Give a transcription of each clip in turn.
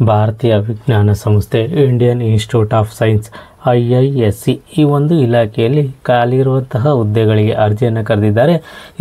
ಭಾರತೀಯ ವಿಜ್ಞಾನ ಸಂಸ್ಥೆ Indian institute of science IISc ಈ ಒಂದು ಇಲಾಖೆಯಲ್ಲಿ ಖಾಲಿ ಇರುವಂತಹ ಹುದ್ದೆಗಳಿಗೆ ಅರ್ಜಿಯನ್ನು ಕರೆದಿದ್ದಾರೆ.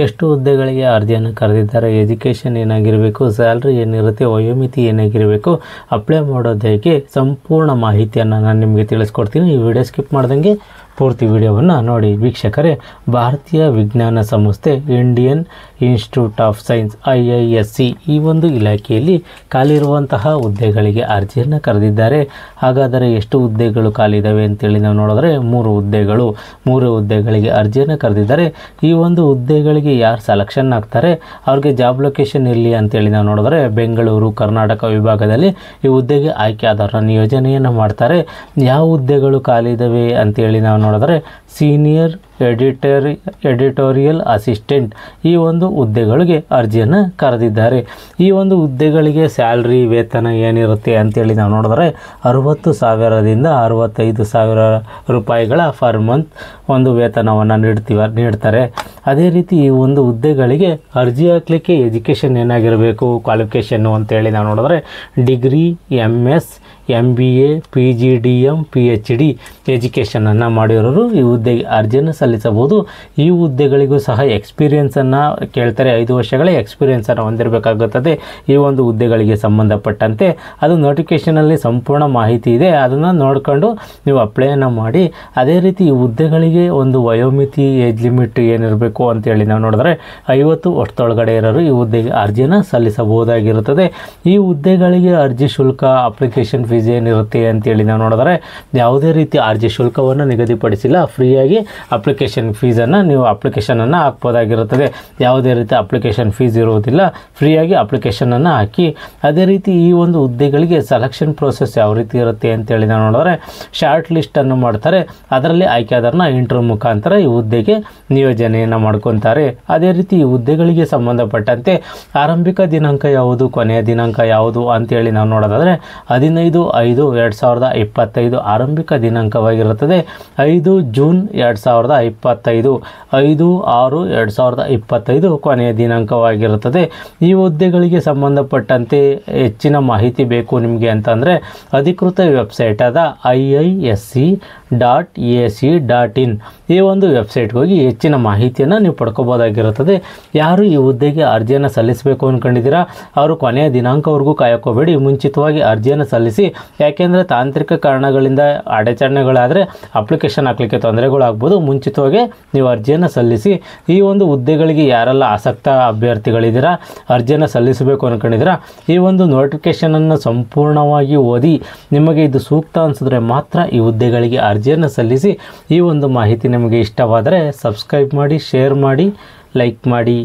ಎಷ್ಟು ಹುದ್ದೆಗಳಿಗೆ ಅರ್ಜಿಯನ್ನು ಕರೆದಿದ್ದಾರೆ, ಎಜುಕೇಷನ್ ಏನಾಗಿರಬೇಕು, ಸ್ಯಾಲ್ರಿ ಏನಿರುತ್ತೆ, ವಯೋಮಿತಿ ಏನಾಗಿರಬೇಕು, ಅಪ್ಲೈ ಮಾಡೋದು ಹೇಗೆ, ಸಂಪೂರ್ಣ ಮಾಹಿತಿಯನ್ನು ನಾನು ನಿಮಗೆ ತಿಳಿಸ್ಕೊಡ್ತೀನಿ. ಈ ವಿಡಿಯೋ ಸ್ಕಿಪ್ ಮಾಡ್ದಂಗೆ ಪೂರ್ತಿ ವಿಡಿಯೋವನ್ನು ನೋಡಿ. ವೀಕ್ಷಕರೇ, ಭಾರತೀಯ ವಿಜ್ಞಾನ ಸಂಸ್ಥೆ Indian institute of science IISc ಈ ಒಂದು ಇಲಾಖೆಯಲ್ಲಿ ಖಾಲಿ ಇರುವಂತಹ ಹುದ್ದೆಗಳಿಗೆ ಅರ್ಜಿಯನ್ನು ಕರೆದಿದ್ದಾರೆ. ಹಾಗಾದರೆ ಎಷ್ಟು ಹುದ್ದೆಗಳು ಖಾಲಿ ಇದ್ದಾವೆ ಅಂತೇಳಿ ನಾವು ನೋಡಿದ್ರೆ ಮೂರು ಹುದ್ದೆಗಳಿಗೆ ಅರ್ಜಿಯನ್ನು ಕರೆದಿದ್ದಾರೆ. ಈ ಒಂದು ಹುದ್ದೆಗಳಿಗೆ ಯಾರು ಸೆಲೆಕ್ಷನ್ ಆಗ್ತಾರೆ, ಅವ್ರಿಗೆ ಜಾಬ್ ಲೊಕೇಶನ್ ಎಲ್ಲಿ ಅಂತೇಳಿ ನಾವು ನೋಡಿದ್ರೆ ಬೆಂಗಳೂರು ಕರ್ನಾಟಕ ವಿಭಾಗದಲ್ಲಿ ಈ ಹುದ್ದೆಗೆ ಆಯ್ಕೆ ಆದವರ ನಿಯೋಜನೆಯನ್ನು ಮಾಡ್ತಾರೆ. ಯಾವ ಹುದ್ದೆಗಳು ಖಾಲಿ ಇದ್ದಾವೆ ಅಂತೇಳಿ ನಾವು ನೋಡಿದ್ರೆ ಸೀನಿಯರ್ ಎಡಿಟೋರಿಯಲ್ ಅಸಿಸ್ಟೆಂಟ್ ಈ ಒಂದು ಹುದ್ದೆಗಳಿಗೆ ಅರ್ಜಿಯನ್ನು ಕರೆದಿದ್ದಾರೆ. ಈ ಒಂದು ಹುದ್ದೆಗಳಿಗೆ ಸ್ಯಾಲ್ರಿ ವೇತನ ಏನಿರುತ್ತೆ ಅಂತೇಳಿ ನಾವು ನೋಡಿದ್ರೆ 60,000ದಿಂದ 65,000 ರೂಪಾಯಿಗಳ ಪರ್ ಮಂತ್ ಒಂದು ವೇತನವನ್ನು ನೀಡ್ತಾರೆ. ಅದೇ ರೀತಿ ಈ ಒಂದು ಹುದ್ದೆಗಳಿಗೆ ಅರ್ಜಿ ಹಾಕಲಿಕ್ಕೆ ಎಜುಕೇಷನ್ ಏನಾಗಿರಬೇಕು, ಕ್ವಾಲಿಫಿಕೇಷನ್ನು ಅಂತೇಳಿ ನಾವು ನೋಡಿದ್ರೆ degree, MS, MBA, PGDM, PhD ಎಜುಕೇಷನನ್ನು ಮಾಡಿರೋರು ಈ ಹುದ್ದೆಗೆ ಅರ್ಜಿಯನ್ನು ಸಲ್ಲಿಸಬಹುದು. ಈ ಹುದ್ದೆಗಳಿಗೂ ಸಹ ಎಕ್ಸ್ಪೀರಿಯೆನ್ಸನ್ನು ಕೇಳ್ತಾರೆ. 5 ವರ್ಷಗಳ ಎಕ್ಸ್ಪೀರಿಯೆನ್ಸನ್ನು ಹೊಂದಿರಬೇಕಾಗುತ್ತದೆ ಈ ಒಂದು ಹುದ್ದೆಗಳಿಗೆ ಸಂಬಂಧಪಟ್ಟಂತೆ. ಅದು ನೋಟಿಫಿಕೇಷನಲ್ಲಿ ಸಂಪೂರ್ಣ ಮಾಹಿತಿ ಇದೆ, ಅದನ್ನು ನೋಡಿಕೊಂಡು ನೀವು ಅಪ್ಲೈಯನ್ನು ಮಾಡಿ. ಅದೇ ರೀತಿ ಈ ಹುದ್ದೆಗಳಿಗೆ ಒಂದು ವಯೋಮಿತಿ, ಏಜ್ ಲಿಮಿಟ್ ಏನಿರಬೇಕು ಅಂತೇಳಿ ನಾವು ನೋಡಿದ್ರೆ 50 ವರ್ಷದೊಳಗಡೆ ಇರೋರು ಈ ಹುದ್ದೆಗೆ ಅರ್ಜಿಯನ್ನು ಸಲ್ಲಿಸಬಹುದಾಗಿರುತ್ತದೆ. ಈ ಹುದ್ದೆಗಳಿಗೆ ಅರ್ಜಿ ಶುಲ್ಕ, ಅಪ್ಲಿಕೇಶನ್ ಫೀಸ್ ಏನಿರುತ್ತೆ ಅಂತೇಳಿ ನಾವು ನೋಡಿದ್ರೆ ಯಾವುದೇ ರೀತಿ ಅರ್ಜಿ ಶುಲ್ಕವನ್ನು ನಿಗದಿಪಡಿಸಿಲ್ಲ. ಫ್ರೀಯಾಗಿ ಅಪ್ಲಿಕೇಶನ್ ಫೀಸನ್ನು ನೀವು ಅಪ್ಲಿಕೇಶನನ್ನು ಹಾಕ್ಬೋದಾಗಿರುತ್ತದೆ. ಯಾವುದೇ ರೀತಿ ಅಪ್ಲಿಕೇಶನ್ ಫೀಸ್ ಇರುವುದಿಲ್ಲ, ಫ್ರೀಯಾಗಿ ಅಪ್ಲಿಕೇಶನನ್ನು ಹಾಕಿ. ಅದೇ ರೀತಿ ಈ ಒಂದು ಹುದ್ದೆಗಳಿಗೆ ಸೆಲೆಕ್ಷನ್ ಪ್ರೋಸೆಸ್ ಯಾವ ರೀತಿ ಇರುತ್ತೆ ಅಂತೇಳಿ ನಾವು ನೋಡಿದ್ರೆ ಶಾರ್ಟ್ ಲಿಸ್ಟನ್ನು ಮಾಡ್ತಾರೆ. ಅದರಲ್ಲಿ ಆಯ್ಕೆಯಾದರನ್ನ ಇಂಟರ್ವ್ಯೂ ಮುಖಾಂತರ ಈ ಹುದ್ದೆಗೆ ನಿಯೋಜನೆಯನ್ನು ಮಾಡ್ಕೊತಾರೆ. ಅದೇ ರೀತಿ ಈ ಹುದ್ದೆಗಳಿಗೆ ಸಂಬಂಧಪಟ್ಟಂತೆ ಆರಂಭಿಕ ದಿನಾಂಕ ಯಾವುದು, ಕೊನೆಯ ದಿನಾಂಕ ಯಾವುದು ಅಂತೇಳಿ ನಾವು ನೋಡೋದಾದರೆ 15/5/2025 ಆರಂಭಿಕ ದಿನಾಂಕವಾಗಿರುತ್ತದೆ. 5 ಜೂನ್ 2025, 5/6/2025 ಕೊನೆಯ ದಿನಾಂಕವಾಗಿರುತ್ತದೆ. ಈ ಹುದ್ದೆಗಳಿಗೆ ಸಂಬಂಧಪಟ್ಟಂತೆ ಹೆಚ್ಚಿನ ಮಾಹಿತಿ ಬೇಕು ನಿಮಗೆ ಅಂತಂದರೆ ಅಧಿಕೃತ ವೆಬ್ಸೈಟ್ ಆದ IISc.ac.in ಈ ಒಂದು ವೆಬ್ಸೈಟ್ಗೆ ಹೋಗಿ ಹೆಚ್ಚಿನ ಮಾಹಿತಿಯನ್ನು ನೀವು ಪಡ್ಕೋಬೋದಾಗಿರುತ್ತದೆ. ಯಾರು ಈ ಹುದ್ದೆಗೆ ಅರ್ಜಿಯನ್ನು ಸಲ್ಲಿಸಬೇಕು ಅಂದ್ಕೊಂಡಿದ್ದೀರಾ ಅವರು ಕೊನೆಯ ದಿನಾಂಕವರೆಗೂ ಕಾಯೋಕೋಬೇಡಿ, ಮುಂಚಿತವಾಗಿ ಅರ್ಜಿಯನ್ನು ಸಲ್ಲಿಸಿ. ಯಾಕೆಂದರೆ ತಾಂತ್ರಿಕ ಕಾರಣಗಳಿಂದ ಅಡೆತಡೆಗಳಾದರೆ ಅಪ್ಲಿಕೇಶನ್ ಹಾಕಲಿಕ್ಕೆ ತೊಂದರೆಗಳಾಗ್ಬೋದು. ಮುಂಚಿತವಾಗಿ ನೀವು ಅರ್ಜಿಯನ್ನು ಸಲ್ಲಿಸಿ. ಈ ಒಂದು ಹುದ್ದೆಗಳಿಗೆ ಯಾರೆಲ್ಲ ಆಸಕ್ತ ಅಭ್ಯರ್ಥಿಗಳಿದ್ದೀರಾ, ಅರ್ಜಿಯನ್ನು ಸಲ್ಲಿಸಬೇಕು ಅಂದ್ಕೊಂಡಿದ್ದೀರಾ, ಈ ಒಂದು ನೋಟಿಫಿಕೇಷನನ್ನು ಸಂಪೂರ್ಣವಾಗಿ ಓದಿ ನಿಮಗೆ ಇದು ಸೂಕ್ತ ಅನಿಸಿದ್ರೆ ಮಾತ್ರ ಈ ಹುದ್ದೆಗಳಿಗೆ ಅರ್ಜಿಯನ್ನು ಸಲ್ಲಿಸಿ. ಈ ಒಂದು ಮಾಹಿತಿ ನಿಮಗೆ ಇಷ್ಟವಾದರೆ ಸಬ್ಸ್ಕ್ರೈಬ್ ಮಾಡಿ, ಶೇರ್ ಮಾಡಿ, ಲೈಕ್ ಮಾಡಿ.